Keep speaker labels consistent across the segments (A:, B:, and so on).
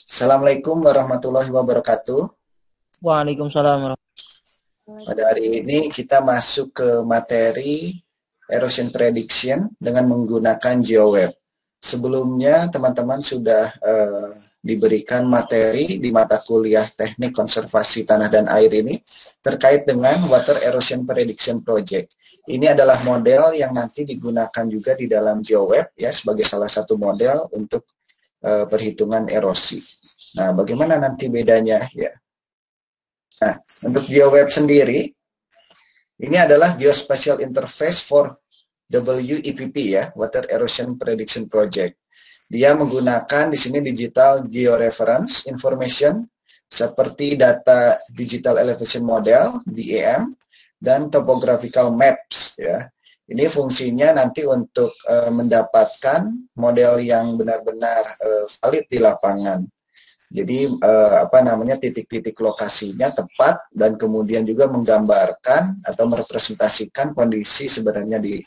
A: Assalamualaikum warahmatullahi wabarakatuh.
B: Waalaikumsalam
A: Pada hari ini kita masuk ke materi erosion prediction dengan menggunakan GeoWeb. Sebelumnya teman-teman sudah diberikan materi di mata kuliah Teknik Konservasi Tanah dan Air ini terkait dengan Water Erosion Prediction Project. Ini adalah model yang nanti digunakan juga di dalam GeoWeb ya sebagai salah satu model untuk perhitungan erosi. Nah, bagaimana nanti bedanya ya? Nah, untuk GeoWeb sendiri, ini adalah Geospatial Interface for WEPP ya, Water Erosion Prediction Project. Dia menggunakan di sini digital georeference information seperti data digital elevation model (DEM) dan topographical maps ya. Ini fungsinya nanti untuk mendapatkan model yang benar-benar valid di lapangan. Jadi titik-titik lokasinya tepat dan kemudian juga menggambarkan atau merepresentasikan kondisi sebenarnya di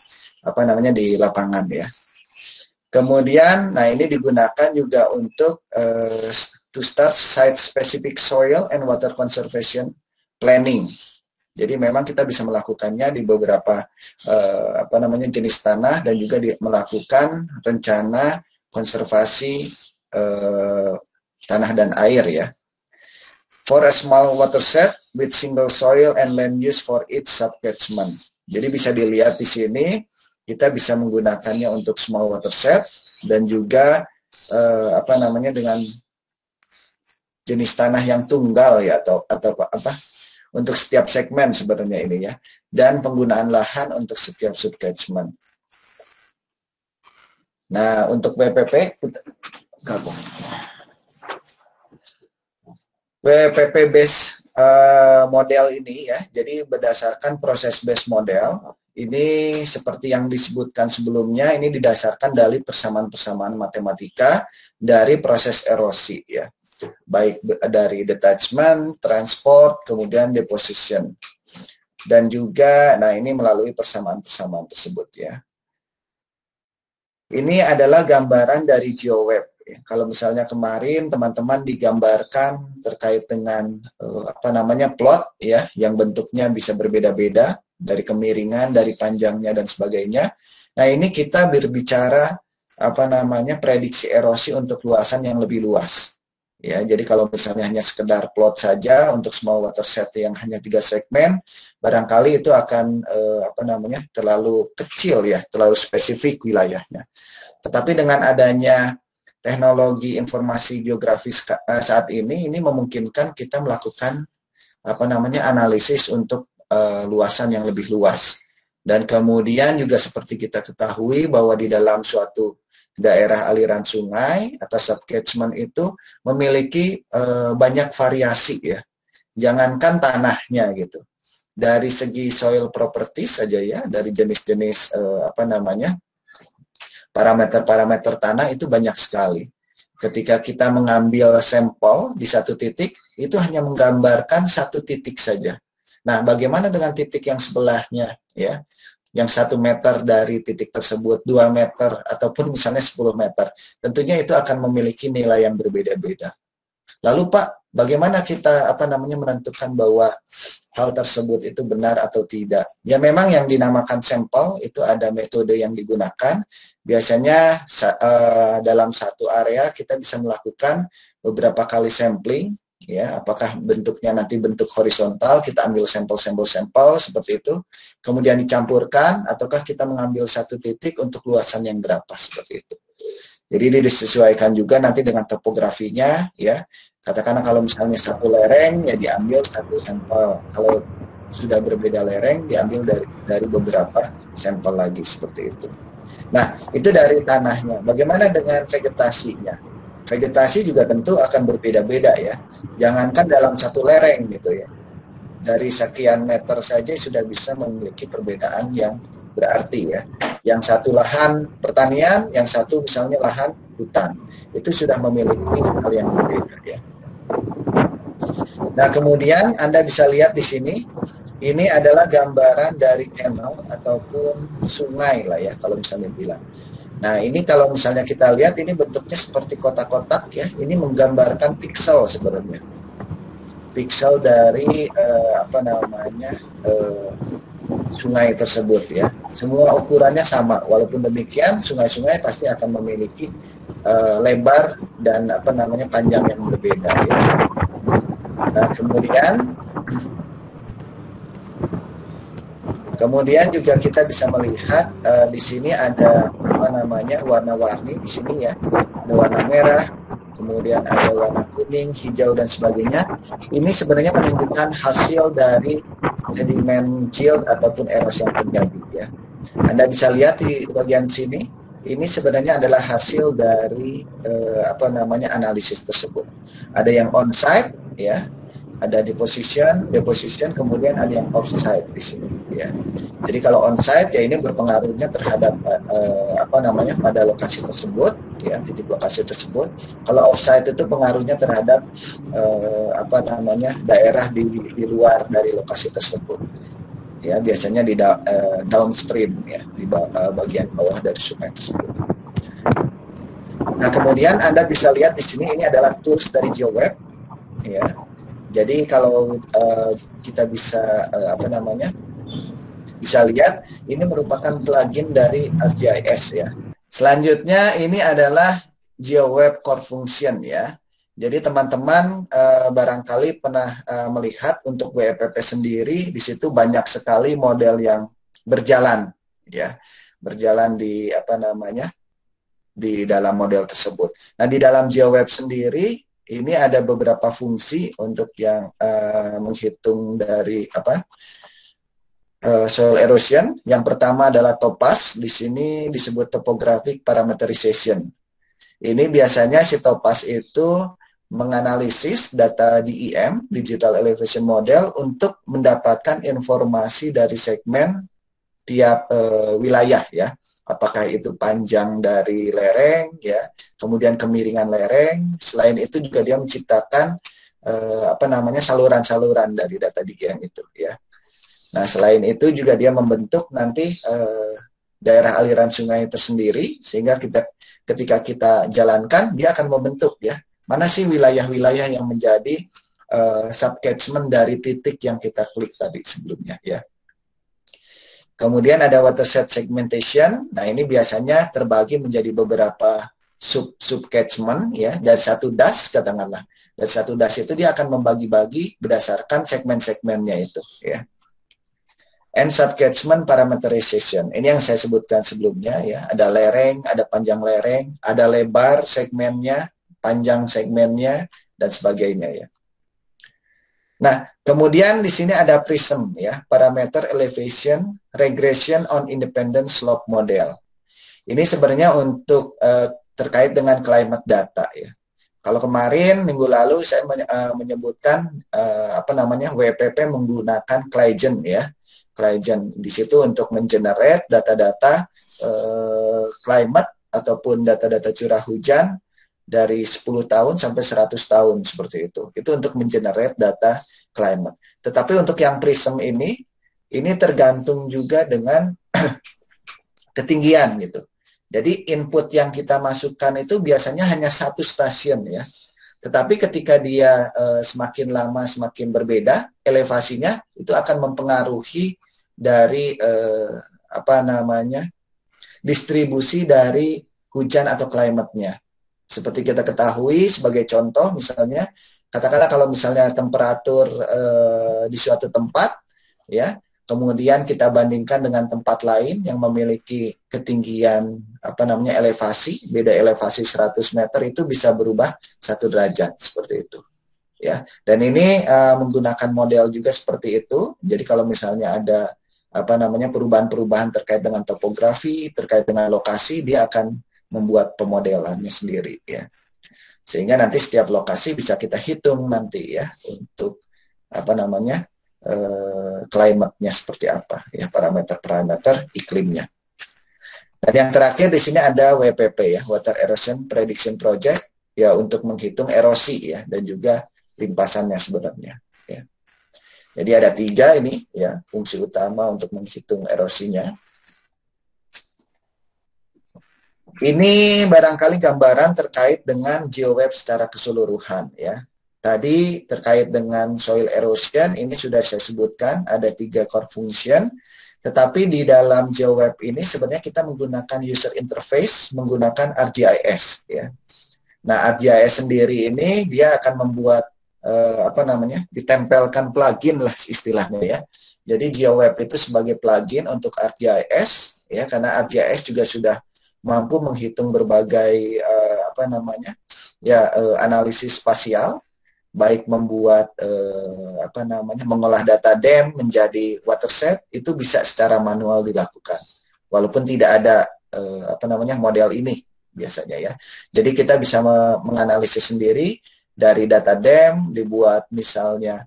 A: lapangan ya. Kemudian, nah ini digunakan juga untuk to start site specific soil and water conservation planning. Jadi memang kita bisa melakukannya di beberapa jenis tanah dan juga melakukan rencana konservasi tanah dan air ya. For a small watershed with single soil and land use for its subcatchment. Jadi bisa dilihat di sini kita bisa menggunakannya untuk small watershed dan juga dengan jenis tanah yang tunggal ya atau untuk setiap segmen sebenarnya ini ya, dan penggunaan lahan untuk setiap subcatchment. Nah, untuk WPP base model ini ya, jadi berdasarkan proses base model ini seperti yang disebutkan sebelumnya, ini didasarkan dari persamaan-persamaan matematika dari proses erosi ya, baik dari detachment, transport, kemudian deposition, dan juga nah ini melalui persamaan-persamaan tersebut ya. Ini adalah gambaran dari GeoWeb. Kalau misalnya kemarin teman-teman digambarkan terkait dengan plot ya, yang bentuknya bisa berbeda-beda dari kemiringan, dari panjangnya dan sebagainya. Nah ini kita berbicara prediksi erosi untuk luasan yang lebih luas. Ya, jadi kalau misalnya hanya sekedar plot saja untuk small watershed yang hanya 3 segmen, barangkali itu akan terlalu kecil ya, terlalu spesifik wilayahnya. Tetapi dengan adanya teknologi informasi geografis saat ini memungkinkan kita melakukan analisis untuk luasan yang lebih luas. Dan kemudian juga seperti kita ketahui bahwa di dalam suatu daerah aliran sungai atau subcatchment itu memiliki banyak variasi ya. Jangankan tanahnya gitu. Dari segi soil properties saja ya, dari jenis-jenis parameter-parameter tanah itu banyak sekali. Ketika kita mengambil sampel di satu titik, itu hanya menggambarkan satu titik saja. Nah, bagaimana dengan titik yang sebelahnya ya? Yang 1 meter dari titik tersebut, 2 meter, ataupun misalnya 10 meter. Tentunya itu akan memiliki nilai yang berbeda-beda. Lalu Pak, bagaimana kita menentukan bahwa hal tersebut itu benar atau tidak? Ya memang yang dinamakan sampel itu ada metode yang digunakan. Biasanya dalam satu area kita bisa melakukan beberapa kali sampling. Ya, apakah bentuknya nanti bentuk horizontal, kita ambil sampel seperti itu, kemudian dicampurkan, ataukah kita mengambil satu titik untuk luasan yang berapa, seperti itu. Jadi ini disesuaikan juga nanti dengan topografinya, ya. Katakanlah kalau misalnya satu lereng, ya diambil satu sampel. Kalau sudah berbeda lereng, diambil dari beberapa sampel lagi, seperti itu. Nah, itu dari tanahnya. Bagaimana dengan vegetasinya? Vegetasi juga tentu akan berbeda-beda ya. Jangankan dalam satu lereng gitu ya. Dari sekian meter saja sudah bisa memiliki perbedaan yang berarti ya. Yang satu lahan pertanian, yang satu misalnya lahan hutan. Itu sudah memiliki hal yang berbeda ya. Nah, kemudian Anda bisa lihat di sini, ini adalah gambaran dari canal ataupun sungai lah ya, kalau misalnya bilang. Nah, ini kalau misalnya kita lihat ini bentuknya seperti kotak-kotak ya. Ini menggambarkan piksel sebenarnya. Piksel dari apa namanya sungai tersebut ya. Semua ukurannya sama. Walaupun demikian, sungai-sungai pasti akan memiliki lebar dan apa namanya panjang yang berbeda ya. Nah, kemudian juga kita bisa melihat di sini ada apa namanya warna-warni di sini ya. Ada warna merah, kemudian ada warna kuning, hijau dan sebagainya. Ini sebenarnya menunjukkan hasil dari sedimen yield ataupun erosi yang terjadi ya. Anda bisa lihat di bagian sini, ini sebenarnya adalah hasil dari apa namanya analisis tersebut. Ada yang on-site ya, ada deposition, kemudian ada yang off-site di sini ya. Jadi kalau on-site ya ini berpengaruhnya terhadap apa namanya pada lokasi tersebut ya, titik lokasi tersebut. Kalau off-site itu pengaruhnya terhadap apa namanya daerah di luar dari lokasi tersebut. Ya, biasanya di downstream ya, di bagian bawah dari sungai tersebut. Nah, kemudian Anda bisa lihat di sini ini adalah tools dari GeoWeb ya. Jadi kalau kita bisa apa namanya bisa lihat ini merupakan plugin dari ArcGIS ya. Selanjutnya ini adalah GeoWeb Core Function ya. Jadi teman-teman barangkali pernah melihat untuk WPP sendiri di situ banyak sekali model yang berjalan ya. Berjalan di apa namanya di dalam model tersebut. Nah, di dalam GeoWeb sendiri ini ada beberapa fungsi untuk yang menghitung dari apa soil erosion. Yang pertama adalah topaz. Di sini disebut topographic parameterization. Ini biasanya si topaz itu menganalisis data DEM, Digital Elevation Model, untuk mendapatkan informasi dari segmen tiap wilayah ya. Apakah itu panjang dari lereng ya, kemudian kemiringan lereng. Selain itu juga dia menciptakan apa namanya saluran-saluran dari data DEM itu ya. Nah, selain itu juga dia membentuk nanti daerah aliran sungai tersendiri, sehingga ketika kita jalankan dia akan membentuk ya mana sih wilayah-wilayah yang menjadi subcatchment dari titik yang kita klik tadi sebelumnya ya. Kemudian ada watershed segmentation. Nah, ini biasanya terbagi menjadi beberapa subcatchment ya, dari satu das katakanlah. Dari satu das itu dia akan membagi-bagi berdasarkan segmen-segmennya itu ya. And subcatchment parameterization. Ini yang saya sebutkan sebelumnya ya. Ada lereng, ada panjang lereng, ada lebar segmennya, panjang segmennya dan sebagainya ya. Nah, kemudian di sini ada PRISM ya, parameter elevation regression on independent slope model. Ini sebenarnya untuk terkait dengan climate data ya. Kalau kemarin minggu lalu saya menyebutkan apa namanya WPP menggunakan Claygen ya. Claygen di situ untuk mengenerate data-data climate ataupun data-data curah hujan dari 10 tahun sampai 100 tahun seperti itu. Itu untuk mengenerate data climate. Tetapi untuk yang PRISM ini tergantung juga dengan ketinggian gitu. Jadi input yang kita masukkan itu biasanya hanya satu stasiun ya. Tetapi ketika dia semakin lama semakin berbeda, elevasinya itu akan mempengaruhi dari apa namanya distribusi dari hujan atau climate-nya. Seperti kita ketahui sebagai contoh misalnya, katakanlah kalau misalnya temperatur di suatu tempat ya, kemudian kita bandingkan dengan tempat lain yang memiliki ketinggian apa namanya elevasi, beda elevasi 100 meter itu bisa berubah 1 derajat seperti itu ya. Dan ini menggunakan model juga seperti itu. Jadi kalau misalnya ada apa namanya perubahan-perubahan terkait dengan topografi, terkait dengan lokasi, dia akan membuat pemodelannya sendiri ya. Sehingga nanti setiap lokasi bisa kita hitung nanti ya untuk apa namanya climate-nya seperti apa ya, parameter-parameter iklimnya. Dan yang terakhir di sini ada WPP ya, Water Erosion Prediction Project ya, untuk menghitung erosi ya dan juga limpasannya sebenarnya ya. Jadi ada 3 ini ya fungsi utama untuk menghitung erosinya. Ini barangkali gambaran terkait dengan GeoWeb secara keseluruhan ya. Tadi terkait dengan soil erosion, ini sudah saya sebutkan, ada 3 core function. Tetapi di dalam GeoWeb ini sebenarnya kita menggunakan user interface, menggunakan ArcGIS ya. Nah, ArcGIS sendiri ini dia akan membuat ditempelkan plugin lah istilahnya ya. Jadi GeoWeb itu sebagai plugin untuk ArcGIS ya, karena ArcGIS juga sudah mampu menghitung berbagai analisis spasial, baik membuat mengolah data dam menjadi watershed, itu bisa secara manual dilakukan walaupun tidak ada model ini biasanya ya. Jadi kita bisa menganalisis sendiri dari data dam, dibuat misalnya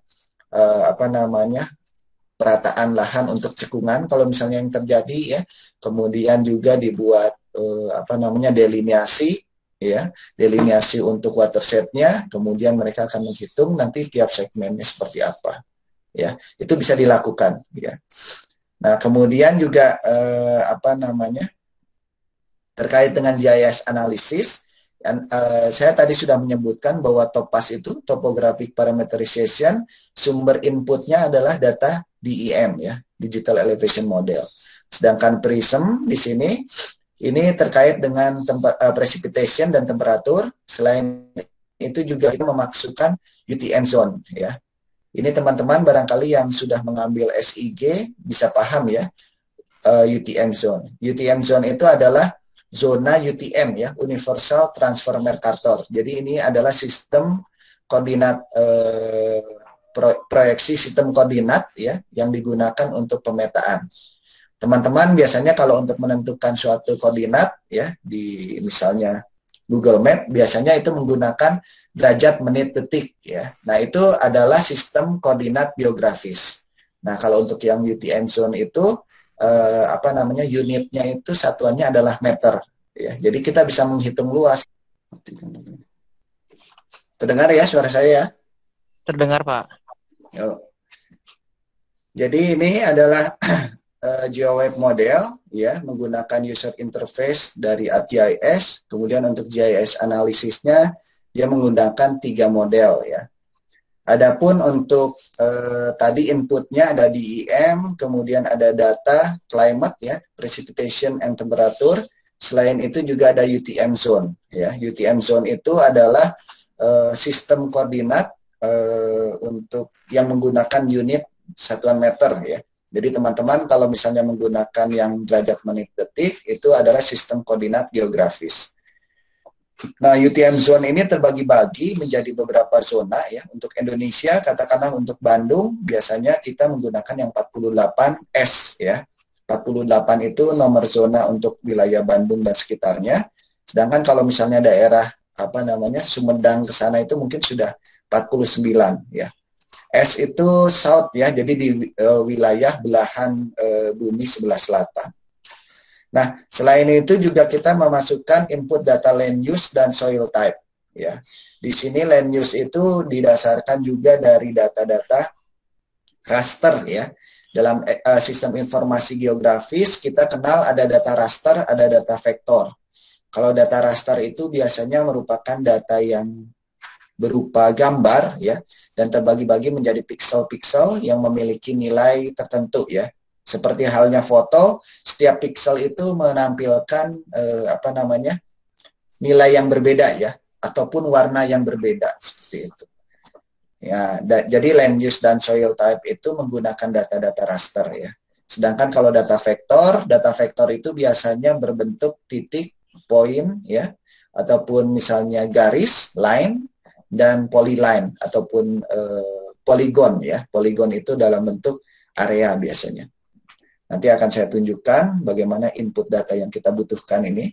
A: perataan lahan untuk cekungan kalau misalnya yang terjadi ya, kemudian juga dibuat delineasi untuk watershed-nya, kemudian mereka akan menghitung nanti tiap segmennya seperti apa ya, itu bisa dilakukan ya. Nah, kemudian juga terkait dengan GIS analisis, saya tadi sudah menyebutkan bahwa TOPAS itu topographic parameterization, sumber inputnya adalah data DEM ya, digital elevation model. Sedangkan PRISM di sini ini terkait dengan precipitation dan temperatur. Selain itu juga kita memasukkan UTM zone ya. Ini teman-teman barangkali yang sudah mengambil SIG bisa paham ya, UTM zone. UTM zone itu adalah zona UTM ya, Universal Transfer Mercator. Jadi ini adalah sistem koordinat proyeksi sistem koordinat ya yang digunakan untuk pemetaan. Teman-teman biasanya kalau untuk menentukan suatu koordinat ya di misalnya Google Map biasanya itu menggunakan derajat, menit, detik ya. Nah, itu adalah sistem koordinat geografis. Nah, kalau untuk yang UTM zone itu unitnya itu satuannya adalah meter ya. Jadi kita bisa menghitung luas. Terdengar ya suara saya ya?
B: Terdengar, Pak.
A: Yo. Jadi ini adalah GeoWeb model ya, menggunakan user interface dari ArcGIS. Kemudian untuk GIS analisisnya dia menggunakan 3 model ya. Adapun untuk tadi inputnya ada DEM, kemudian ada data climate ya, precipitation and temperature. Selain itu juga ada UTM zone ya. UTM zone itu adalah sistem koordinat untuk yang menggunakan unit satuan meter ya. Jadi teman-teman kalau misalnya menggunakan yang derajat, menit, detik itu adalah sistem koordinat geografis. Nah, UTM zone ini terbagi-bagi menjadi beberapa zona ya. Untuk Indonesia, katakanlah untuk Bandung, biasanya kita menggunakan yang 48S ya. 48 itu nomor zona untuk wilayah Bandung dan sekitarnya. Sedangkan kalau misalnya daerah Sumedang ke sana itu mungkin sudah 49 ya. S itu south ya, jadi di wilayah belahan bumi sebelah selatan. Nah, selain itu juga kita memasukkan input data land use dan soil type ya. Di sini land use itu didasarkan juga dari data-data raster ya. Dalam sistem informasi geografis kita kenal ada data raster, ada data vektor. Kalau data raster itu biasanya merupakan data yang berupa gambar ya, dan terbagi-bagi menjadi pixel-pixel yang memiliki nilai tertentu ya. Seperti halnya foto, setiap pixel itu menampilkan nilai yang berbeda ya, ataupun warna yang berbeda seperti itu. Ya, jadi land use dan soil type itu menggunakan data-data raster ya. Sedangkan kalau data vektor itu biasanya berbentuk titik, poin ya, ataupun misalnya garis, line, dan polyline ataupun poligon ya. Poligon itu dalam bentuk area biasanya. Nanti akan saya tunjukkan bagaimana input data yang kita butuhkan ini.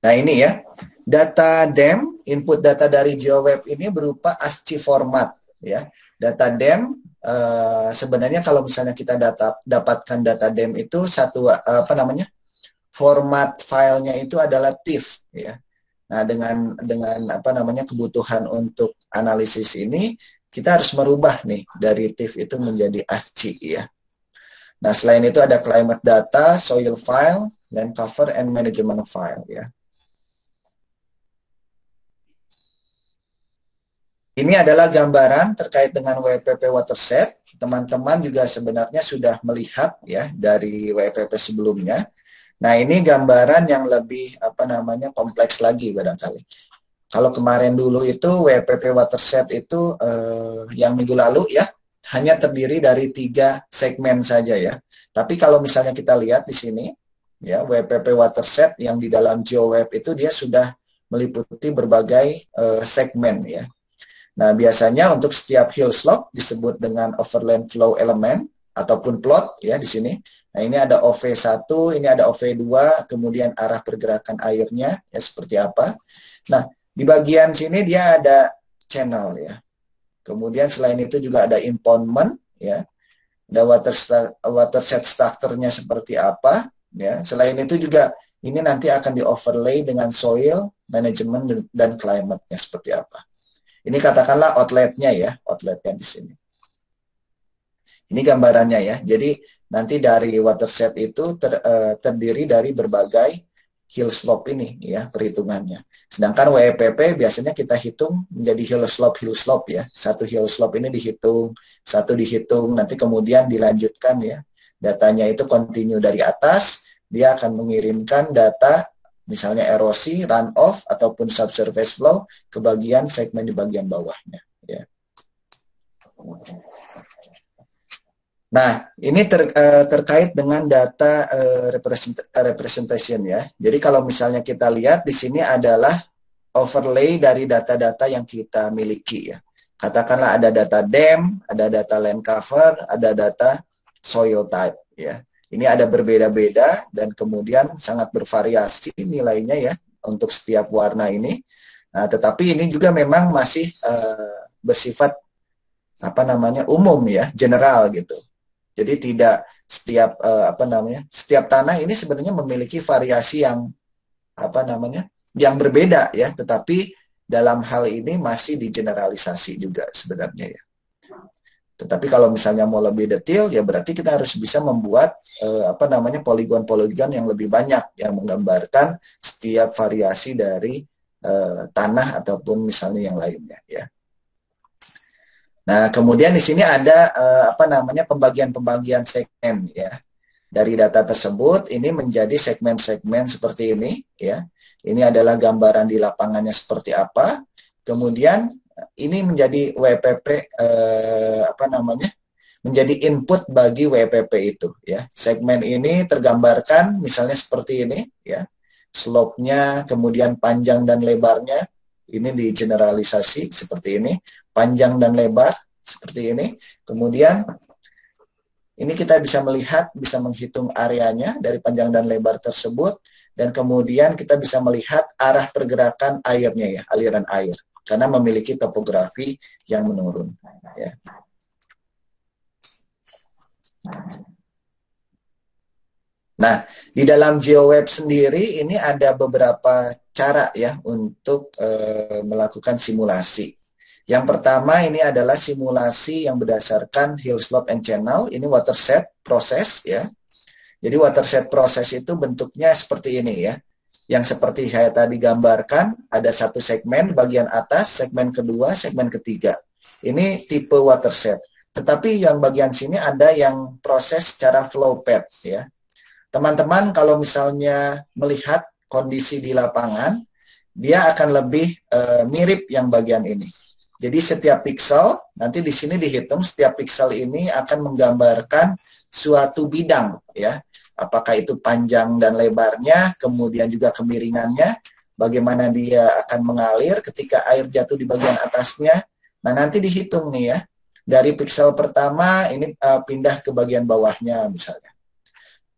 A: Nah, ini ya. Data DEM, input data dari GeoWeb ini berupa ASCII format ya. Data DEM sebenarnya kalau misalnya kita dapatkan data DEM itu format filenya itu adalah TIFF ya. Nah, dengan kebutuhan untuk analisis ini kita harus merubah nih dari TIFF itu menjadi ASCII ya. Nah, selain itu ada climate data, soil file, land cover, and management file ya. Ini adalah gambaran terkait dengan WPP watershed. Teman-teman juga sebenarnya sudah melihat ya dari WPP sebelumnya. Nah, ini gambaran yang lebih kompleks lagi barangkali. Kalau kemarin dulu itu WPP watershed itu yang minggu lalu ya hanya terdiri dari 3 segmen saja ya. Tapi kalau misalnya kita lihat di sini ya WPP watershed yang di dalam GeoWeb itu dia sudah meliputi berbagai segmen ya. Nah, biasanya untuk setiap hill slope disebut dengan overland flow element ataupun plot ya di sini. Nah, ini ada OV1, ini ada OV2, kemudian arah pergerakan airnya ya seperti apa. Nah, di bagian sini dia ada channel ya. Kemudian selain itu juga ada impoundment ya. Ada watershed structure-nya seperti apa ya. Selain itu juga ini nanti akan di-overlay dengan soil management dan climate-nya seperti apa. Ini katakanlah outlet-nya ya, outlet-nya di sini. Ini gambarannya ya. Jadi nanti dari watershed itu terdiri dari berbagai hill slope ini ya perhitungannya. Sedangkan WPP biasanya kita hitung menjadi hill slope ya. Satu hill slope ini dihitung, satu dihitung, nanti kemudian dilanjutkan ya. Datanya itu continue dari atas, dia akan mengirimkan data misalnya erosi, runoff, ataupun subsurface flow ke bagian segmen di bagian bawahnya. Ya. Nah, ini terkait dengan data representation ya. Jadi kalau misalnya kita lihat di sini adalah overlay dari data-data yang kita miliki ya. Katakanlah ada data dam, ada data land cover, ada data soil type ya. Ini ada berbeda-beda dan kemudian sangat bervariasi nilainya ya untuk setiap warna ini. Nah, tetapi ini juga memang masih bersifat umum ya, general gitu. Jadi tidak setiap setiap tanah ini sebenarnya memiliki variasi yang yang berbeda ya, tetapi dalam hal ini masih digeneralisasi juga sebenarnya ya. Tetapi kalau misalnya mau lebih detail, ya berarti kita harus bisa membuat poligon-poligon yang lebih banyak yang menggambarkan setiap variasi dari tanah ataupun misalnya yang lainnya ya. Nah, kemudian di sini ada pembagian-pembagian segmen ya. Dari data tersebut ini menjadi segmen-segmen seperti ini ya. Ini adalah gambaran di lapangannya seperti apa. Kemudian ini menjadi WPP menjadi input bagi WPP itu ya. Segmen ini tergambarkan misalnya seperti ini ya. Slope-nya, kemudian panjang dan lebarnya ini digeneralisasi seperti ini, panjang dan lebar seperti ini. Kemudian ini kita bisa melihat, bisa menghitung areanya dari panjang dan lebar tersebut, dan kemudian kita bisa melihat arah pergerakan airnya ya, aliran air, karena memiliki topografi yang menurun. Ya. Nah, di dalam GeoWeb sendiri ini ada beberapa cara ya untuk melakukan simulasi. Yang pertama ini adalah simulasi yang berdasarkan hill slope and channel. Ini watershed proses ya. Jadi watershed proses itu bentuknya seperti ini ya. Yang seperti saya tadi gambarkan, ada satu segmen bagian atas, segmen kedua, segmen ketiga. Ini tipe watershed. Tetapi yang bagian sini ada yang proses secara flow path ya. Teman-teman kalau misalnya melihat kondisi di lapangan, dia akan lebih mirip yang bagian ini. Jadi setiap pixel, nanti di sini dihitung setiap pixel ini akan menggambarkan suatu bidang ya. Apakah itu panjang dan lebarnya, kemudian juga kemiringannya, bagaimana dia akan mengalir ketika air jatuh di bagian atasnya. Nah, nanti dihitung nih ya. Dari pixel pertama ini pindah ke bagian bawahnya misalnya.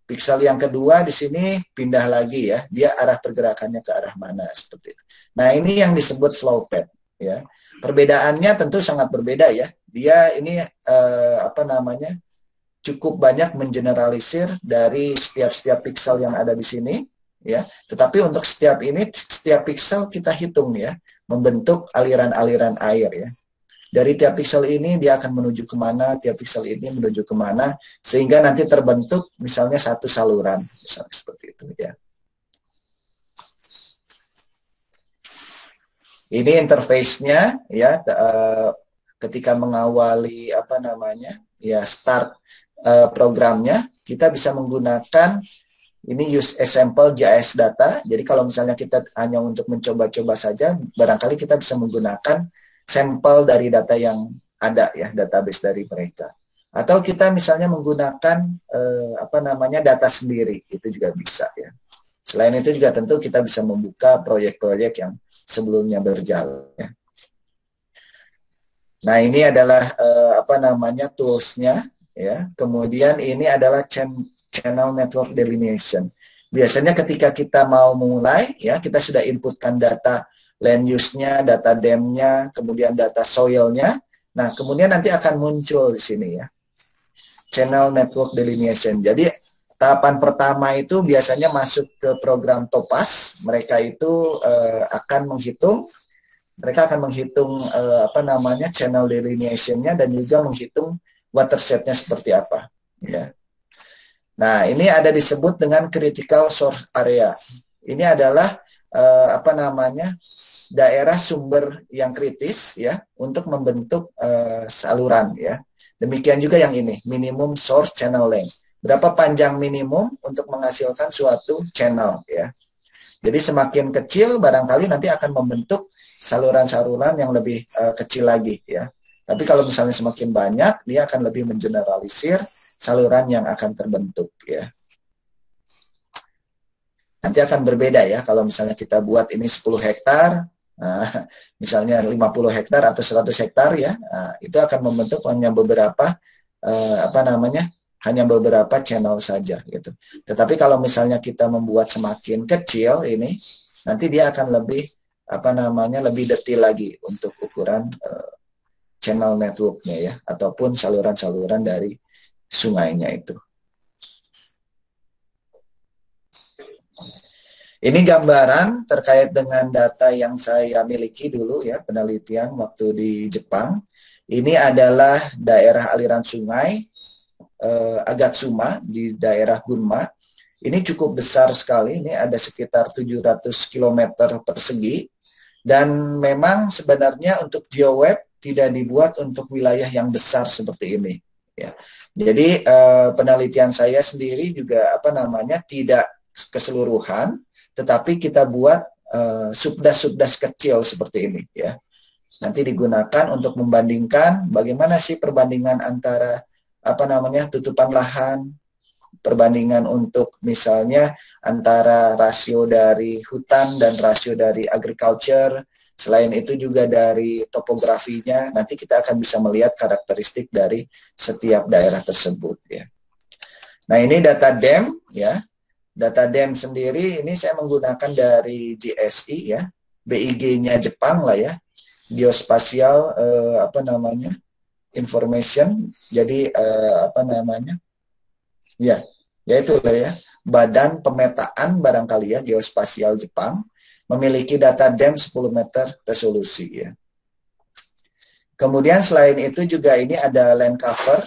A: Pixel yang kedua di sini pindah lagi ya, dia arah pergerakannya ke arah mana seperti itu. Nah, ini yang disebut flow path ya. Perbedaannya tentu sangat berbeda ya. Dia ini cukup banyak mengeneralisir dari setiap pixel yang ada di sini ya. Tetapi untuk setiap pixel kita hitung ya, membentuk aliran-aliran air ya. Dari tiap pixel ini dia akan menuju kemana, tiap pixel ini menuju kemana, sehingga nanti terbentuk misalnya satu saluran, misalnya seperti itu ya. Ini interface-nya ya, ketika mengawali apa namanya ya start programnya, kita bisa menggunakan ini use example JS data. Jadi kalau misalnya kita hanya untuk mencoba-coba saja, barangkali kita bisa menggunakan sampel dari data yang ada ya, database dari mereka. Atau kita misalnya menggunakan apa namanya data sendiri, itu juga bisa ya. Selain itu juga tentu kita bisa membuka proyek-proyek yang sebelumnya berjalan ya. Nah, ini adalah apa namanya tools-nya ya. Kemudian ini adalah channel network delineation. Biasanya ketika kita mau mulai ya, kita sudah inputkan data land use-nya, data dam-nya, kemudian data soil-nya. Nah, kemudian nanti akan muncul di sini ya. Channel network delineation. Jadi tahapan pertama itu biasanya masuk ke program Topaz. Mereka itu akan menghitung apa namanya channel delineation-nya dan juga menghitung watershed-nya seperti apa ya. Nah, ini ada disebut dengan critical source area. Ini adalah apa namanya daerah sumber yang kritis ya untuk membentuk saluran ya. Demikian juga yang ini, minimum source channel length. Berapa panjang minimum untuk menghasilkan suatu channel ya. Jadi semakin kecil barangkali nanti akan membentuk saluran-saluran yang lebih kecil lagi ya. Tapi kalau misalnya semakin banyak, dia akan lebih mengeneralisir saluran yang akan terbentuk ya. Nanti akan berbeda ya kalau misalnya kita buat ini 10 hektar, nah, misalnya 50 hektar atau 100 hektar ya, nah, itu akan membentuk hanya beberapa apa namanya hanya beberapa channel saja gitu. Tetapi kalau misalnya kita membuat semakin kecil ini, nanti dia akan lebih apa namanya lebih detail lagi untuk ukuran channel networknya ya, ataupun saluran-saluran dari sungainya itu. Ini gambaran terkait dengan data yang saya miliki dulu ya, penelitian waktu di Jepang. Ini adalah daerah aliran sungai Agatsuma di daerah Gunma. Ini cukup besar sekali, ini ada sekitar 700 km persegi. Dan memang sebenarnya untuk GeoWeb tidak dibuat untuk wilayah yang besar seperti ini. Ya. Jadi penelitian saya sendiri juga apa namanya tidak keseluruhan, tetapi kita buat subdas-subdas kecil seperti ini. Ya. Nanti digunakan untuk membandingkan bagaimana sih perbandingan antara apa namanya tutupan lahan, perbandingan untuk misalnya antara rasio dari hutan dan rasio dari agriculture. Selain itu juga dari topografinya, nanti kita akan bisa melihat karakteristik dari setiap daerah tersebut ya. Nah, ini data dam ya. Data dam sendiri ini saya menggunakan dari GSI ya, BIG-nya Jepang lah ya. Geospatial apa namanya? Information. Jadi apa namanya? Ya, yaitu ya, Badan Pemetaan barangkali ya, Geospasial Jepang, memiliki data dam 10 meter resolusi ya. Kemudian selain itu juga ini ada land cover,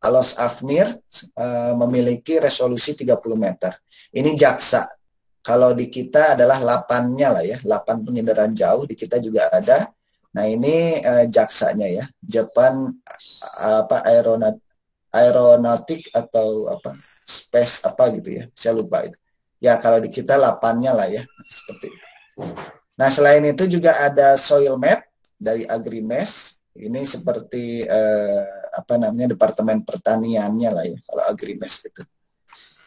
A: Alos Afnir memiliki resolusi 30 meter. Ini jaksa. Kalau di kita adalah 8-nya lah ya, 8 penginderaan jauh, di kita juga ada. Nah, ini jaksanya ya, Japan apa aeronautik atau apa space apa gitu ya, saya lupa itu ya. Kalau di kita 8-nya lah ya, seperti itu. Nah, selain itu juga ada soil map dari Agrimesh. Ini seperti apa namanya departemen pertaniannya lah ya kalau Agrimesh itu.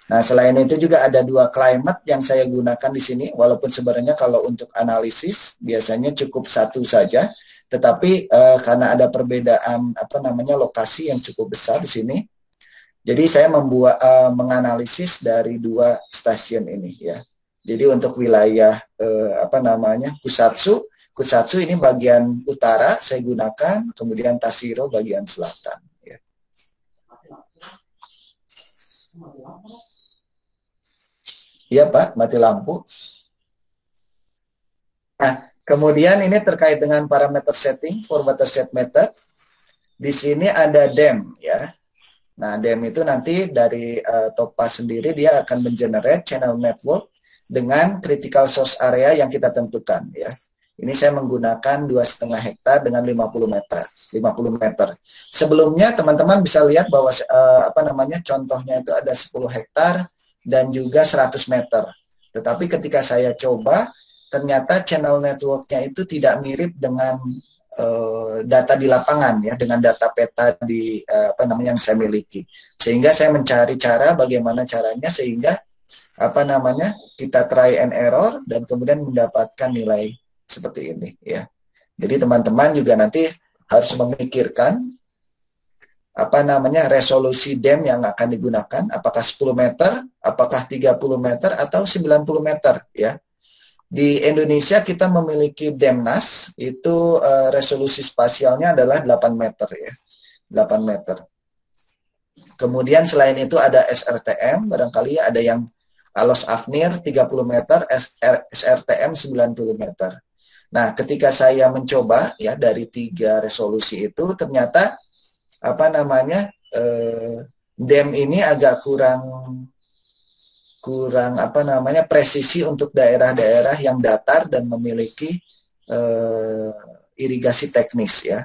A: Nah, selain itu juga ada 2 climate yang saya gunakan di sini, walaupun sebenarnya kalau untuk analisis biasanya cukup 1 saja, tetapi karena ada perbedaan apa namanya lokasi yang cukup besar di sini, jadi saya membuat menganalisis dari 2 stasiun ini ya. Jadi untuk wilayah apa namanya Kusatsu ini bagian utara saya gunakan, kemudian Tashiro bagian selatan. Ya. Iya Pak, mati lampu. Nah, Kemudian ini terkait dengan parameter setting for watershed method. Di sini ada DEM ya. Nah, DEM itu nanti dari Topaz sendiri dia akan mengenerate channel network dengan critical source area yang kita tentukan ya. Ini saya menggunakan 2,5 hektar dengan 50 meter. 50 meter. Sebelumnya teman-teman bisa lihat bahwa contohnya itu ada 10 hektar dan juga 100 meter. Tetapi ketika saya coba, ternyata channel networknya itu tidak mirip dengan data di lapangan ya, dengan data peta di yang saya miliki. Sehingga saya mencari cara bagaimana caranya sehingga kita try and error dan kemudian mendapatkan nilai seperti ini ya. Jadi teman-teman juga nanti harus memikirkan resolusi DEM yang akan digunakan, apakah 10 meter, apakah 30 meter atau 90 meter ya. Di Indonesia kita memiliki DEMNAS, itu resolusi spasialnya adalah 8 meter ya. 8 meter. Kemudian selain itu ada SRTM, barangkali ada yang ALOS AFNIR 30 meter, SRTM 90 meter. Nah, ketika saya mencoba ya dari 3 resolusi itu ternyata DEM ini agak kurang presisi untuk daerah-daerah yang datar dan memiliki irigasi teknis ya.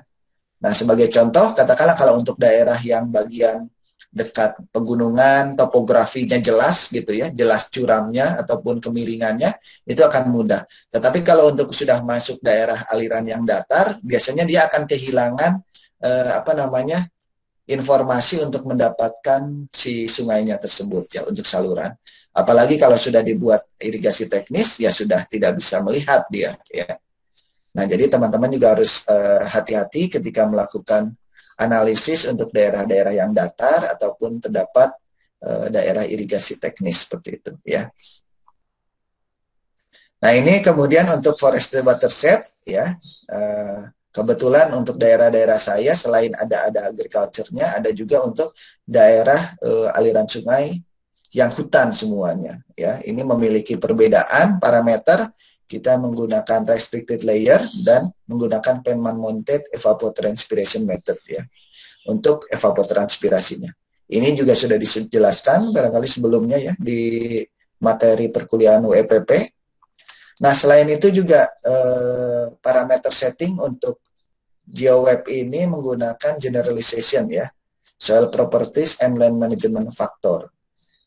A: Nah, sebagai contoh katakanlah kalau untuk daerah yang bagian dekat pegunungan, topografinya jelas gitu ya, jelas curamnya ataupun kemiringannya, itu akan mudah. Tetapi kalau untuk sudah masuk daerah aliran yang datar, biasanya dia akan kehilangan informasi untuk mendapatkan si sungainya tersebut ya untuk saluran. Apalagi kalau sudah dibuat irigasi teknis, ya sudah tidak bisa melihat dia ya. Nah, jadi teman-teman juga harus hati-hati ketika melakukan analisis untuk daerah-daerah yang datar ataupun terdapat daerah irigasi teknis seperti itu ya. Nah, ini kemudian untuk forestry watershed ya. Kebetulan untuk daerah-daerah saya selain ada agriculture-nya, ada juga untuk daerah aliran sungai yang hutan semuanya ya. Ini memiliki perbedaan parameter. Kita menggunakan restricted layer dan menggunakan Penman mounted evapotranspiration method ya untuk evapotranspirasinya. Ini juga sudah dijelaskan barangkali sebelumnya ya di materi perkuliahan UEPP. Nah, selain itu juga parameter setting untuk GeoWeb ini menggunakan generalization ya, soil properties and land management factor.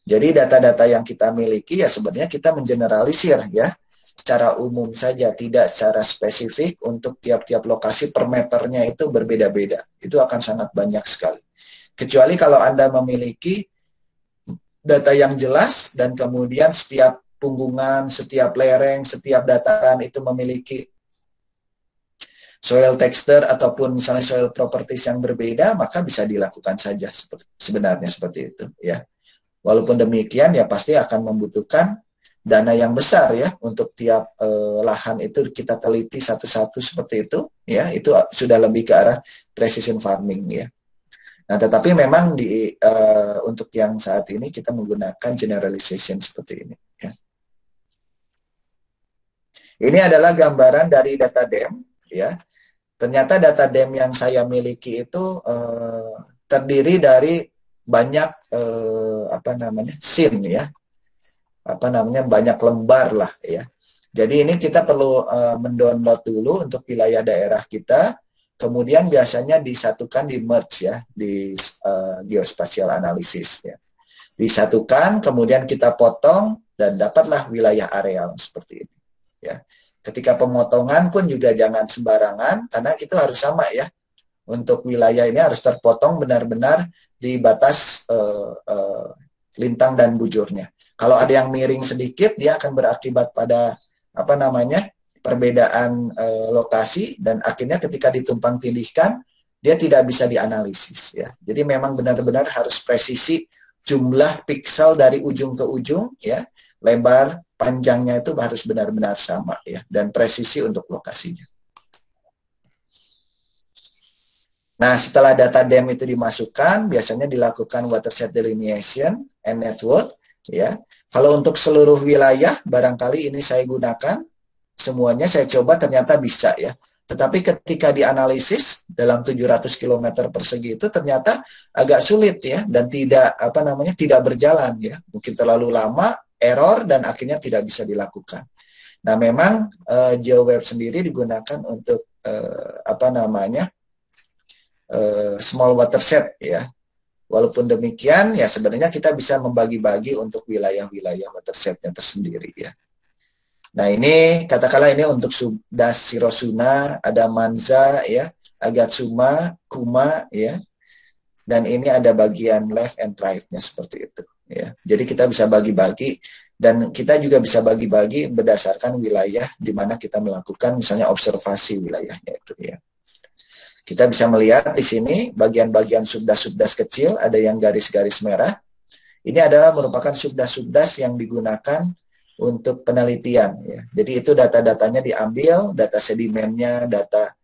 A: Jadi data-data yang kita miliki ya sebenarnya kita mengeneralisir ya, secara umum saja, tidak secara spesifik untuk tiap-tiap lokasi per meternya itu berbeda-beda. Itu akan sangat banyak sekali. Kecuali kalau Anda memiliki data yang jelas dan kemudian setiap punggungan, setiap lereng, setiap dataran itu memiliki soil texture ataupun misalnya soil properties yang berbeda, maka bisa dilakukan saja sebenarnya seperti itu ya. Walaupun demikian ya pasti akan membutuhkan dana yang besar ya untuk tiap lahan itu kita teliti satu-satu seperti itu ya, itu sudah lebih ke arah precision farming ya. Nah, tetapi memang untuk yang saat ini kita menggunakan generalization seperti ini ya. Ini adalah gambaran dari data DEM ya. Ternyata data DEM yang saya miliki itu terdiri dari banyak scene ya. Banyak lembar lah ya. Jadi ini kita perlu mendownload dulu untuk wilayah daerah kita, kemudian biasanya disatukan di merge ya, di geospatial analysis ya. Disatukan, kemudian kita potong dan dapatlah wilayah areal seperti ini ya. Ketika pemotongan pun juga jangan sembarangan karena itu harus sama ya. Untuk wilayah ini harus terpotong benar-benar di batas lintang dan bujurnya. Kalau ada yang miring sedikit, dia akan berakibat pada perbedaan lokasi dan akhirnya ketika ditumpang tindihkan, dia tidak bisa dianalisis ya. Jadi memang benar-benar harus presisi jumlah piksel dari ujung ke ujung ya, lebar panjangnya itu harus benar-benar sama ya, dan presisi untuk lokasinya. Nah, setelah data DEM itu dimasukkan, biasanya dilakukan watershed delineation and network ya. Kalau untuk seluruh wilayah, barangkali ini saya gunakan semuanya saya coba ternyata bisa ya. Tetapi ketika dianalisis dalam 700 km persegi itu ternyata agak sulit ya, dan tidak tidak berjalan ya. Mungkin terlalu lama, error, dan akhirnya tidak bisa dilakukan. Nah, memang GeoWeb sendiri digunakan untuk small watershed ya. Walaupun demikian ya sebenarnya kita bisa membagi-bagi untuk wilayah-wilayah watershed-nya tersendiri ya. Nah, ini katakanlah ini untuk Das Sirosuna, ada Manza ya, Agatsuma, Kuma ya. Dan ini ada bagian left and right-nya seperti itu ya. Jadi kita bisa bagi-bagi, dan kita juga bisa bagi-bagi berdasarkan wilayah di mana kita melakukan misalnya observasi wilayahnya itu ya. Kita bisa melihat di sini bagian-bagian subdas-subdas kecil, ada yang garis-garis merah. Ini adalah merupakan subdas-subdas yang digunakan untuk penelitian ya. Jadi itu data-datanya diambil, data sedimennya, data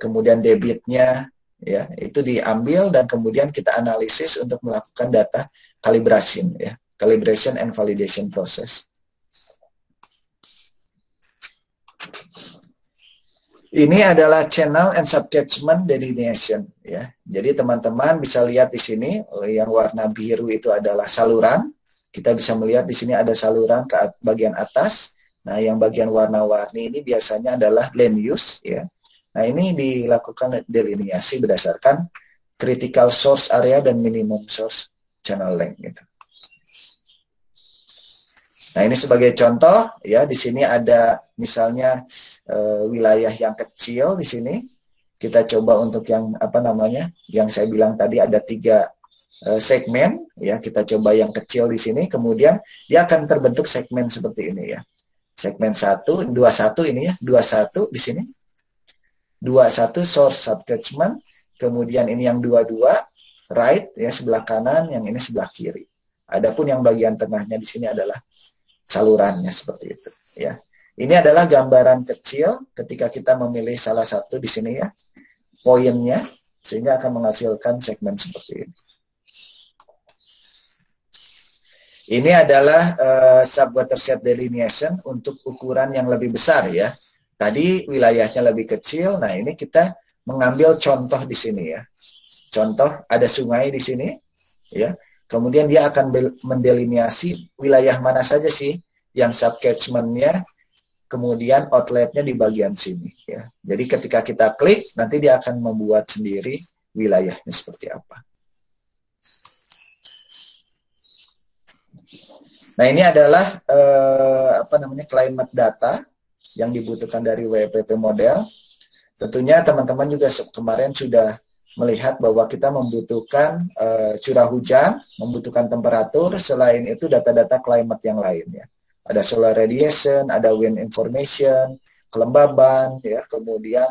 A: kemudian debitnya ya, itu diambil dan kemudian kita analisis untuk melakukan data calibration ya, calibration and validation process. Ini adalah channel and subcatchment delineation ya. Jadi teman-teman bisa lihat di sini yang warna biru itu adalah saluran. Kita bisa melihat di sini ada saluran ke bagian atas. Nah, yang bagian warna-warni ini biasanya adalah land use ya. Nah, ini dilakukan delineasi berdasarkan critical source area dan minimum source channel length gitu. Nah, ini sebagai contoh ya, di sini ada misalnya wilayah yang kecil di sini. Kita coba untuk yang yang saya bilang tadi ada 3 segmen ya, kita coba yang kecil di sini, kemudian dia akan terbentuk segmen seperti ini ya. Segmen 1, 21 ini ya, 21 di sini. 21 source subcatchment, kemudian ini yang 22 right ya, sebelah kanan, yang ini sebelah kiri. Adapun yang bagian tengahnya di sini adalah salurannya seperti itu ya. Ini adalah gambaran kecil ketika kita memilih salah satu di sini ya, poinnya, sehingga akan menghasilkan segmen seperti ini. Ini adalah subwatershed delineation untuk ukuran yang lebih besar ya. Tadi wilayahnya lebih kecil, nah ini kita mengambil contoh di sini ya. Contoh ada sungai di sini ya. Kemudian dia akan mendelineasi wilayah mana saja sih yang subcatchment-nya, kemudian outlet-nya di bagian sini ya. Jadi ketika kita klik, nanti dia akan membuat sendiri wilayahnya seperti apa. Nah, ini adalah climate data yang dibutuhkan dari WPP model. Tentunya teman-teman juga kemarin sudah melihat bahwa kita membutuhkan curah hujan, membutuhkan temperatur, selain itu data-data climate yang lain ya. Ada solar radiation, ada wind information, kelembaban ya, kemudian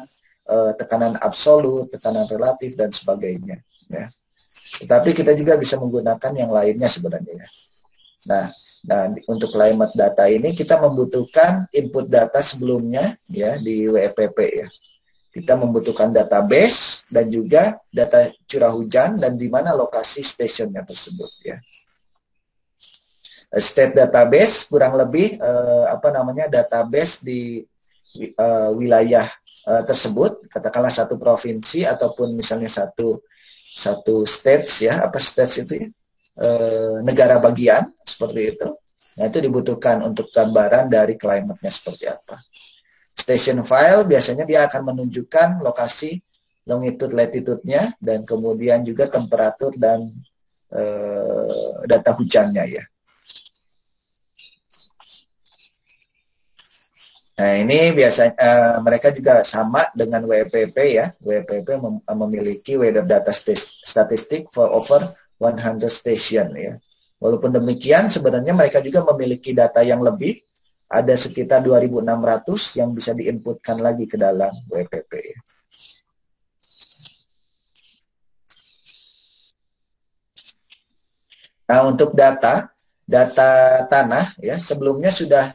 A: tekanan absolut, tekanan relatif dan sebagainya ya. Tetapi kita juga bisa menggunakan yang lainnya sebenarnya ya. Nah, untuk climate data ini kita membutuhkan input data sebelumnya ya di WPP ya. Kita membutuhkan database dan juga data curah hujan dan di mana lokasi stationnya tersebut ya. State database kurang lebih database di wilayah tersebut, katakanlah satu provinsi ataupun misalnya satu states ya, states itu ya, negara bagian seperti itu. Nah, itu dibutuhkan untuk gambaran dari climate-nya seperti apa. Station file biasanya dia akan menunjukkan lokasi longitude latitude-nya dan kemudian juga temperatur dan data hujannya ya. Nah, ini biasanya mereka juga sama dengan WPP ya. WPP memiliki weather data statistic for over 100 station ya. Walaupun demikian sebenarnya mereka juga memiliki data yang lebih, ada sekitar 2.600 yang bisa diinputkan lagi ke dalam WPP ya. Nah, untuk data tanah ya, sebelumnya sudah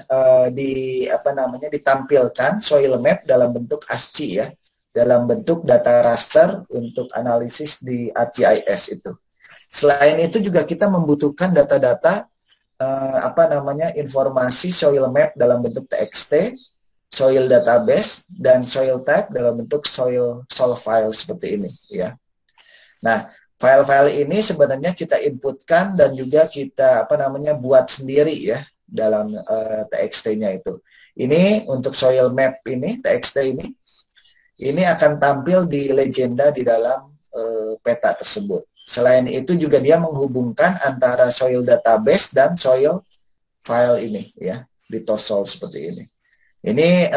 A: ditampilkan soil map dalam bentuk ASCII ya, dalam bentuk data raster untuk analisis di ArcGIS itu. Selain itu juga kita membutuhkan data-data informasi soil map dalam bentuk TXT soil database dan soil type dalam bentuk soil file seperti ini ya. Nah, file-file ini sebenarnya kita inputkan dan juga kita buat sendiri ya dalam TXT-nya itu. Ini untuk soil map ini, TXT ini akan tampil di legenda di dalam peta tersebut. Selain itu juga dia menghubungkan antara soil database dan soil file ini ya, litosol seperti ini. Ini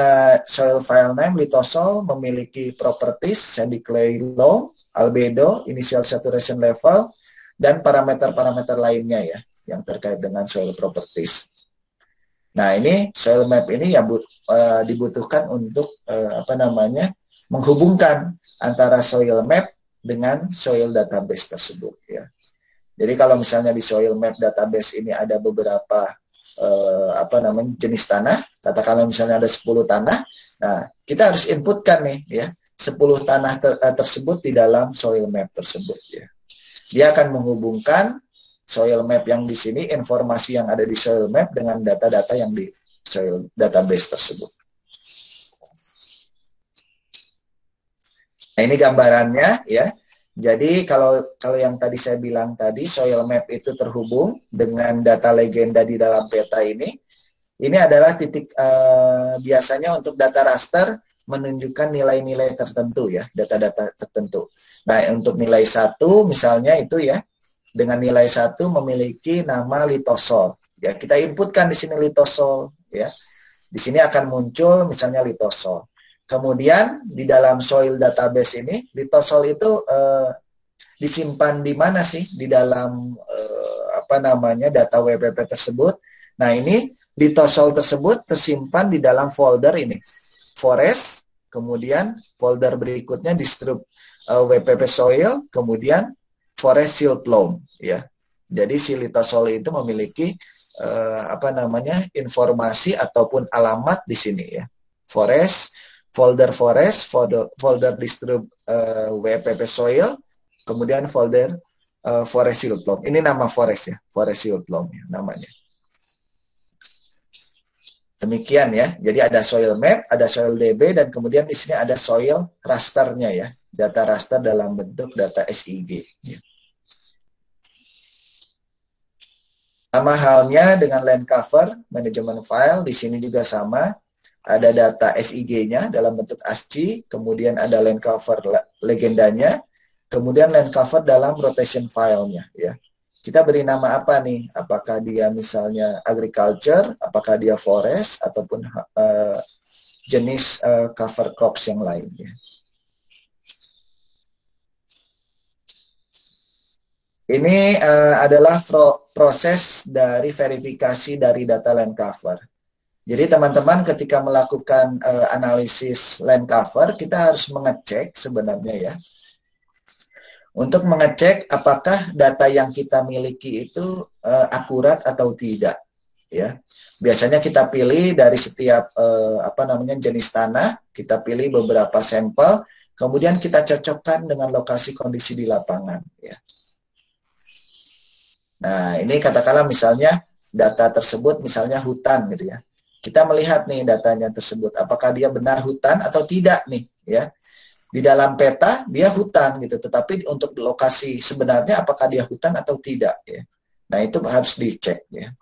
A: soil file name litosol memiliki properties sandy clay loam, albedo, initial saturation level, dan parameter-parameter lainnya ya yang terkait dengan soil properties. Nah, ini soil map ini ya dibutuhkan untuk menghubungkan antara soil map dengan soil database tersebut ya. Jadi kalau misalnya di soil map database ini ada beberapa jenis tanah, katakanlah misalnya ada 10 tanah, nah kita harus inputkan nih ya 10 tanah tersebut di dalam soil map tersebut ya. Dia akan menghubungkan soil map yang di sini, informasi yang ada di soil map dengan data-data yang di soil database tersebut. Nah, ini gambarannya ya. Jadi kalau yang tadi saya bilang tadi, soil map itu terhubung dengan data legenda di dalam peta ini. Ini adalah titik biasanya untuk data raster menunjukkan nilai-nilai tertentu ya, data-data tertentu. Nah, untuk nilai 1 misalnya itu ya, dengan nilai 1 memiliki nama litosol. Ya, kita inputkan di sini litosol ya. Di sini akan muncul misalnya litosol. Kemudian di dalam soil database ini, litosol itu disimpan di mana sih? Di dalam data WPP tersebut. Nah, ini litosol tersebut tersimpan di dalam folder ini. Forest, kemudian folder berikutnya distrib WPP soil, kemudian forest silt loam ya. Jadi si litosol itu memiliki informasi ataupun alamat di sini ya. Forest, folder distrib WPP soil, kemudian folder forest silt loam. Ini nama forest ya, forest silt loam ya, namanya. Demikian ya. Jadi ada soil map, ada soil DB, dan kemudian di sini ada soil rasternya ya, data raster dalam bentuk data SIG. Ya. Sama halnya dengan land cover, management file, di sini juga sama. Ada data SIG-nya dalam bentuk ASCII, kemudian ada land cover legendanya, kemudian land cover dalam rotation file-nya. Ya. Kita beri nama apa nih? Apakah dia misalnya agriculture, apakah dia forest, ataupun jenis cover crops yang lainnya. Ini adalah proses dari verifikasi dari data land cover. Jadi teman-teman ketika melakukan analisis land cover, kita harus mengecek sebenarnya ya. Untuk mengecek apakah data yang kita miliki itu akurat atau tidak. Ya, biasanya kita pilih dari setiap jenis tanah, kita pilih beberapa sampel, kemudian kita cocokkan dengan lokasi kondisi di lapangan. Ya. Nah, ini katakanlah misalnya data tersebut misalnya hutan gitu ya. Kita melihat nih datanya tersebut, apakah dia benar hutan atau tidak nih, ya. Di dalam peta dia hutan gitu, tetapi untuk lokasi sebenarnya apakah dia hutan atau tidak ya. Nah, itu harus dicek ya.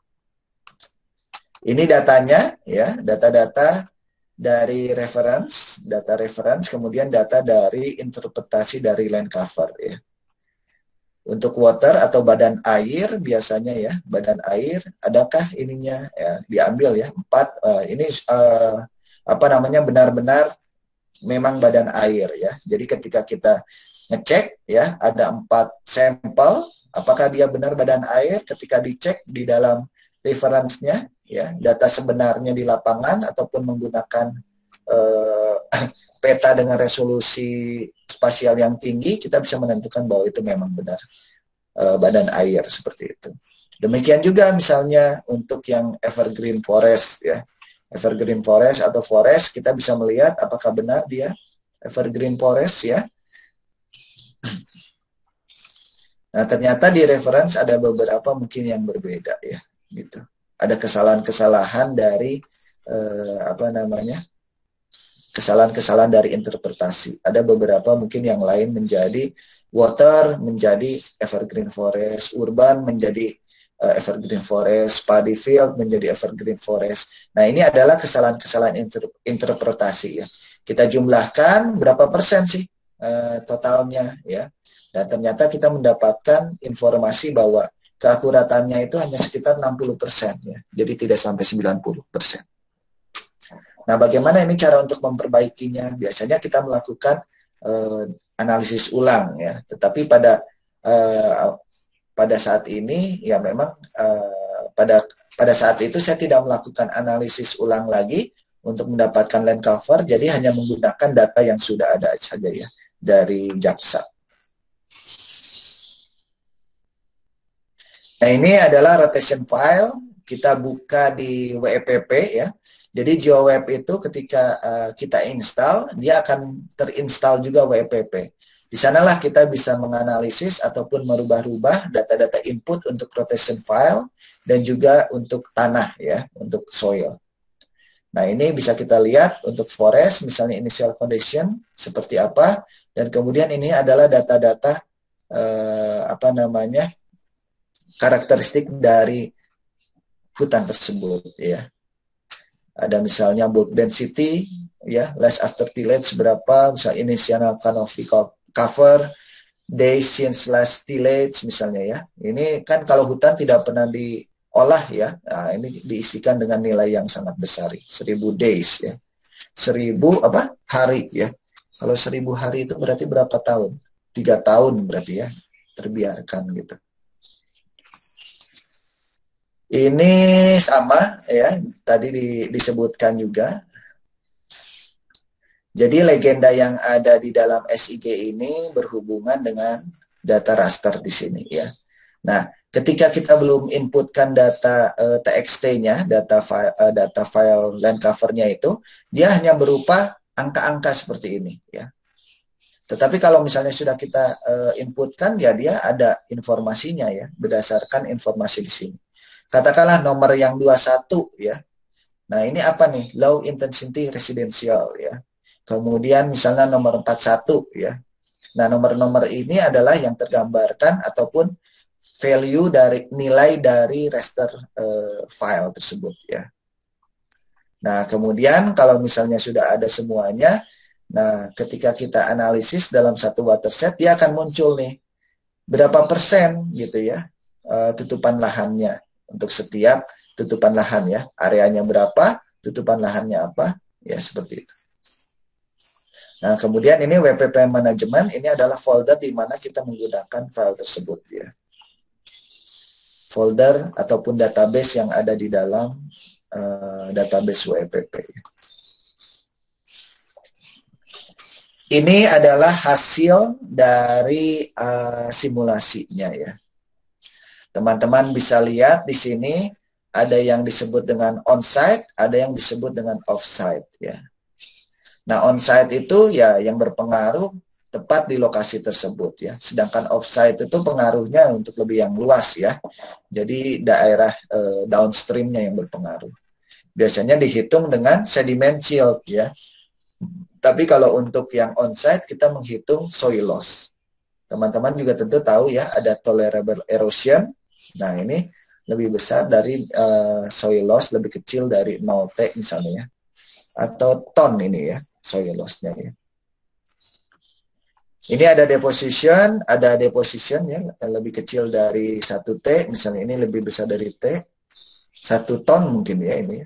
A: Ini datanya ya, data-data dari reference, data reference, kemudian data dari interpretasi dari land cover ya. Untuk water atau badan air biasanya ya, badan air adakah ininya ya, diambil ya 4 ini benar-benar memang badan air ya. Jadi ketika kita ngecek ya ada 4 sampel, apakah dia benar badan air, ketika dicek di dalam reference-nya ya, data sebenarnya di lapangan ataupun menggunakan peta dengan resolusi spasial yang tinggi, kita bisa menentukan bahwa itu memang benar badan air seperti itu. Demikian juga misalnya untuk yang evergreen forest ya. Evergreen forest atau forest, kita bisa melihat apakah benar dia evergreen forest ya. Nah, ternyata di reference ada beberapa mungkin yang berbeda ya, gitu. Ada kesalahan-kesalahan dari kesalahan-kesalahan dari interpretasi. Ada beberapa mungkin yang lain menjadi water menjadi evergreen forest, urban menjadi evergreen forest, paddy field menjadi evergreen forest. Nah, ini adalah kesalahan-kesalahan interpretasi ya. Kita jumlahkan berapa persen sih totalnya ya. Dan ternyata kita mendapatkan informasi bahwa keakuratannya itu hanya sekitar 60% ya. Jadi tidak sampai 90%. Nah, bagaimana ini cara untuk memperbaikinya? Biasanya kita melakukan analisis ulang ya. Tetapi pada saat ini ya memang pada saat itu saya tidak melakukan analisis ulang lagi untuk mendapatkan land cover, jadi hanya menggunakan data yang sudah ada saja ya dari Jaksa. Nah, ini adalah rotation file, kita buka di WEPP ya. Jadi GeoWeb itu ketika kita install, dia akan terinstall juga WEPP. Di sanalah kita bisa menganalisis ataupun merubah-rubah data-data input untuk rotation file dan juga untuk tanah ya, untuk soil. Nah, ini bisa kita lihat untuk forest, misalnya initial condition seperti apa, dan kemudian ini adalah data-data karakteristik dari hutan tersebut ya. Ada misalnya bulk density ya, less after tillage berapa, misalnya initial canopy cover, days since last tillage misalnya ya. Ini kan kalau hutan tidak pernah diolah ya. Nah, ini diisikan dengan nilai yang sangat besar, 1000 days ya. 1000 hari ya. Kalau 1000 hari itu berarti berapa tahun? 3 tahun berarti ya, terbiarkan gitu. Ini sama ya, tadi disebutkan juga. Jadi legenda yang ada di dalam SIG ini berhubungan dengan data raster di sini ya. Nah, ketika kita belum inputkan data TXT-nya, data file land cover-nya itu, dia hanya berupa angka-angka seperti ini ya. Tetapi kalau misalnya sudah kita inputkan, ya dia ada informasinya ya, berdasarkan informasi di sini. Katakanlah nomor yang 21 ya. Nah, ini apa nih? Low intensity residential ya. Kemudian misalnya nomor 41 ya. Nah, nomor-nomor ini adalah yang tergambarkan ataupun value dari nilai dari raster file tersebut ya. Nah, kemudian kalau misalnya sudah ada semuanya, nah ketika kita analisis dalam satu watershed, dia akan muncul nih berapa persen gitu ya tutupan lahannya untuk setiap tutupan lahan ya. Areanya berapa, tutupan lahannya apa, ya seperti itu. Nah, kemudian ini WPP Management, ini adalah folder di mana kita menggunakan file tersebut ya. Folder ataupun database yang ada di dalam database WPP. Ini adalah hasil dari simulasinya ya. Teman-teman bisa lihat di sini ada yang disebut dengan on-site, ada yang disebut dengan off-site ya. Nah, on-site itu ya yang berpengaruh tepat di lokasi tersebut ya. Sedangkan off-site itu pengaruhnya untuk lebih yang luas ya. Jadi daerah downstreamnya yang berpengaruh. Biasanya dihitung dengan sediment yield ya. Tapi kalau untuk yang on-site kita menghitung soil loss. Teman-teman juga tentu tahu ya, ada tolerable erosion. Nah, ini lebih besar dari soil loss, lebih kecil dari 0T misalnya ya. Atau ton ini ya, soil loss-nya ya. Ini ada deposition ya, lebih kecil dari 1T, misalnya ini lebih besar dari T. 1 ton mungkin ya ini.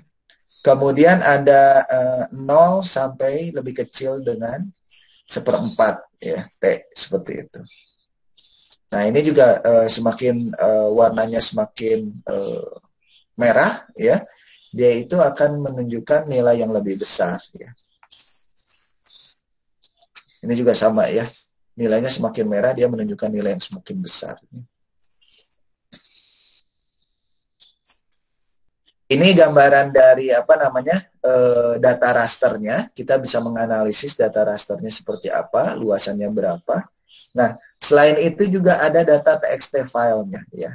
A: Kemudian ada 0 sampai lebih kecil dengan 1/4 ya, T seperti itu. Nah, ini juga semakin warnanya semakin merah ya, dia itu akan menunjukkan nilai yang lebih besar ya. Ini juga sama ya, nilainya semakin merah dia menunjukkan nilai yang semakin besar. Ini gambaran dari data rasternya. Kita bisa menganalisis data rasternya seperti apa, luasannya berapa. Nah, selain itu juga ada data TXT filenya ya.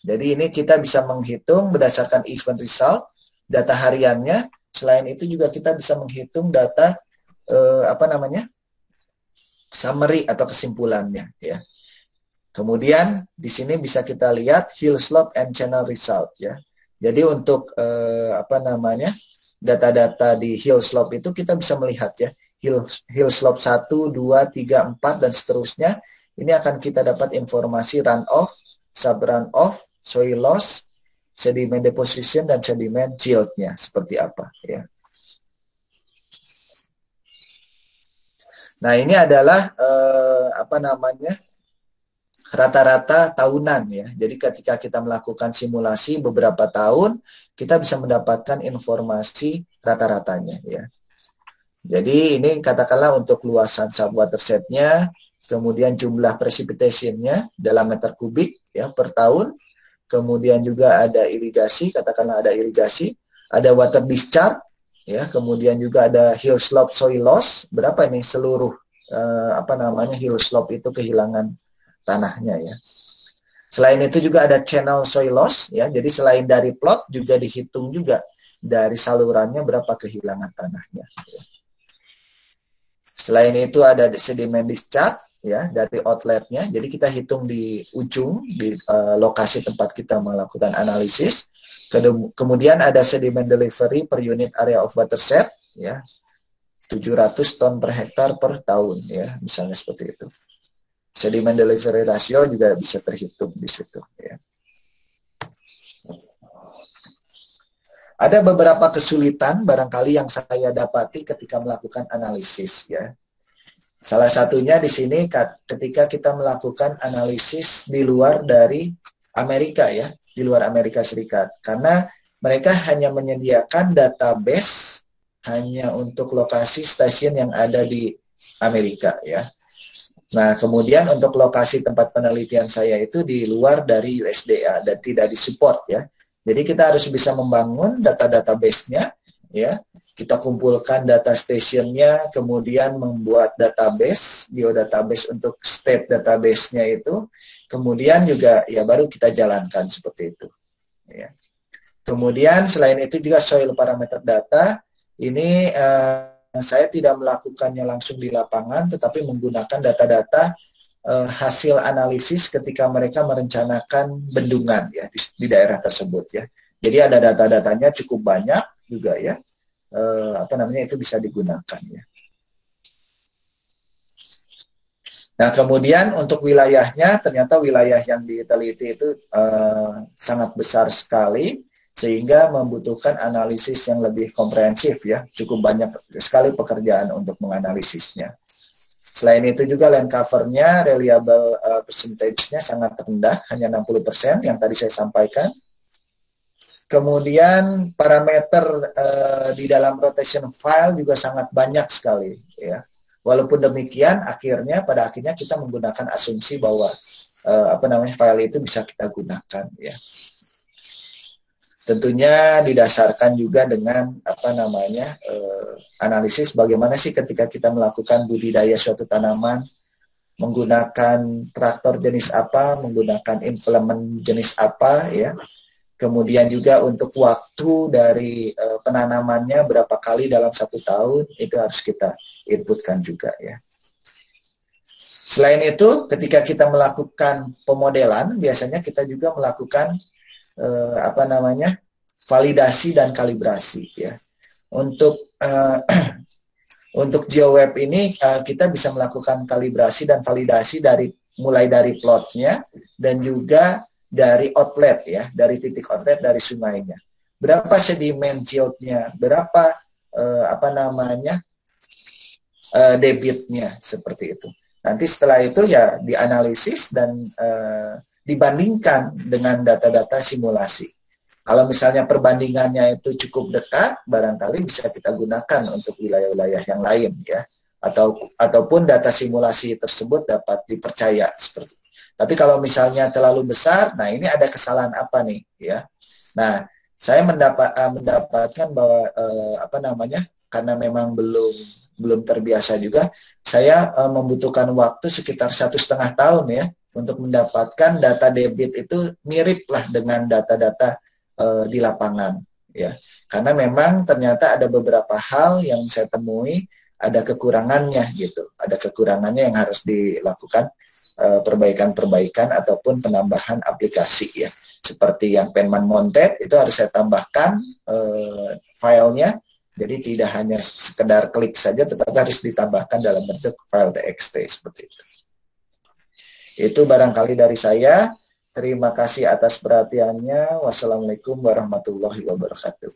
A: Jadi ini kita bisa menghitung berdasarkan event result, data hariannya. Selain itu juga kita bisa menghitung data apa namanya, summary atau kesimpulannya ya. Kemudian di sini bisa kita lihat hill slope and channel result ya. Jadi untuk apa namanya, data-data di hill slope itu kita bisa melihat ya, hill slope 1, 2, 3, 4 dan seterusnya. Ini akan kita dapat informasi runoff, sub runoff, soil loss, sediment deposition dan sediment yield-nya seperti apa ya. Nah, ini adalah apa namanya, rata-rata tahunan ya. Jadi ketika kita melakukan simulasi beberapa tahun, kita bisa mendapatkan informasi rata-ratanya ya. Jadi ini katakanlah untuk luasan subwater set-nya, kemudian jumlah precipitation-nya dalam meter kubik ya per tahun, kemudian juga ada irigasi, katakanlah ada irigasi, ada water discharge ya, kemudian juga ada hill slope soil loss, berapa ini seluruh apa namanya, hill slope itu kehilangan tanahnya ya. Selain itu juga ada channel soil loss ya. Jadi selain dari plot juga dihitung juga dari salurannya berapa kehilangan tanahnya. Ya. Selain itu ada sediment discharge ya dari outletnya. Jadi kita hitung di ujung di lokasi tempat kita melakukan analisis. Kemudian ada sediment delivery per unit area of water set ya. 700 ton per hektar per tahun ya, misalnya seperti itu. Sediment delivery ratio juga bisa terhitung di situ ya. Ada beberapa kesulitan barangkali yang saya dapati ketika melakukan analisis ya. Salah satunya di sini ketika kita melakukan analisis di luar dari Amerika ya, di luar Amerika Serikat. Karena mereka hanya menyediakan database hanya untuk lokasi stasiun yang ada di Amerika ya. Nah, kemudian untuk lokasi tempat penelitian saya itu di luar dari USDA dan tidak disupport ya. Jadi kita harus bisa membangun data-database-nya ya. Kita kumpulkan data stationnya, kemudian membuat database, geodatabase untuk state database-nya itu. Kemudian juga ya baru kita jalankan seperti itu. Ya. Kemudian selain itu juga soil parameter data ini saya tidak melakukannya langsung di lapangan, tetapi menggunakan data-data hasil analisis ketika mereka merencanakan bendungan ya di daerah tersebut ya. Jadi ada data-datanya cukup banyak juga ya. Apa namanya, itu bisa digunakan ya. Nah kemudian untuk wilayahnya, ternyata wilayah yang diteliti itu sangat besar sekali, sehingga membutuhkan analisis yang lebih komprehensif ya, cukup banyak sekali pekerjaan untuk menganalisisnya. Selain itu juga land covernya, reliable percentage-nya sangat rendah, hanya 60% yang tadi saya sampaikan. Kemudian parameter di dalam rotation file juga sangat banyak sekali ya. Walaupun demikian, pada akhirnya kita menggunakan asumsi bahwa apa namanya, file itu bisa kita gunakan ya. Tentunya didasarkan juga dengan apa namanya, analisis bagaimana sih ketika kita melakukan budidaya suatu tanaman, menggunakan traktor jenis apa, menggunakan implement jenis apa ya. Kemudian juga untuk waktu dari penanamannya berapa kali dalam 1 tahun, itu harus kita inputkan juga ya. Selain itu, ketika kita melakukan pemodelan, biasanya kita juga melakukan apa namanya, validasi dan kalibrasi ya. Untuk untuk GeoWeb ini kita bisa melakukan kalibrasi dan validasi mulai dari plotnya dan juga dari outlet ya, dari titik outlet dari sungainya. Berapa sedimen yield-nya, berapa apa namanya, debitnya, seperti itu. Nanti setelah itu ya dianalisis dan dibandingkan dengan data-data simulasi. Kalau misalnya perbandingannya itu cukup dekat, barangkali bisa kita gunakan untuk wilayah-wilayah yang lain ya, ataupun data simulasi tersebut dapat dipercaya seperti itu. Tapi kalau misalnya terlalu besar, nah ini ada kesalahan apa nih ya? Nah, saya mendapatkan bahwa apa namanya, karena memang belum terbiasa juga, saya membutuhkan waktu sekitar 1,5 tahun ya untuk mendapatkan data debit itu mirip lah dengan data-data di lapangan ya. Karena memang ternyata ada beberapa hal yang saya temui, ada kekurangannya gitu. Ada kekurangannya yang harus dilakukan perbaikan-perbaikan ataupun penambahan aplikasi ya. Seperti yang Penman Montet itu harus saya tambahkan filenya. Jadi tidak hanya sekedar klik saja, tetapi harus ditambahkan dalam bentuk file TXT seperti itu. Itu barangkali dari saya. Terima kasih atas perhatiannya. Wassalamualaikum warahmatullahi wabarakatuh.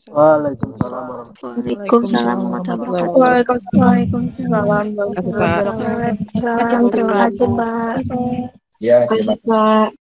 C: Waalaikumsalam warahmatullahi wabarakatuh.
D: Waalaikumsalam warahmatullahi wabarakatuh.
C: Terima kasih, Pak.
A: Ya, terima kasih.